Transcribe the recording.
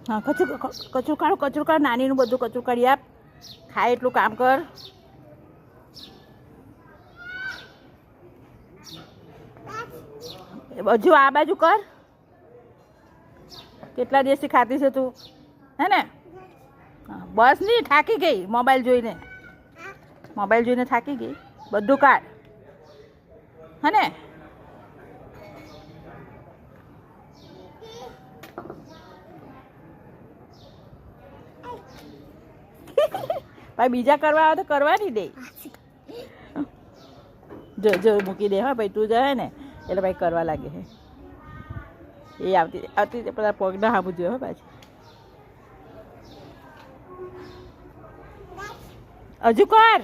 હા કચરું કાઢ નાનીનું બધું કચરું કાઢી આપ ખાય એટલું કામ કર હજુ આ બાજુ કર કેટલા દિવસથી ખાતી છે તું હે ને બસ નહીં થાકી ગઈ મોબાઈલ જોઈને થાકી ગઈ બધું કાઢ હે ને ભાઈ બીજા કરવા આવે તો કરવા નહીં દે જો મૂકી દે હા ભાઈ તું જાય ને એટલે ભાઈ કરવા લાગે છે એ આવતી પેલા પગના હામું જોયો હો પાછી હજુ કર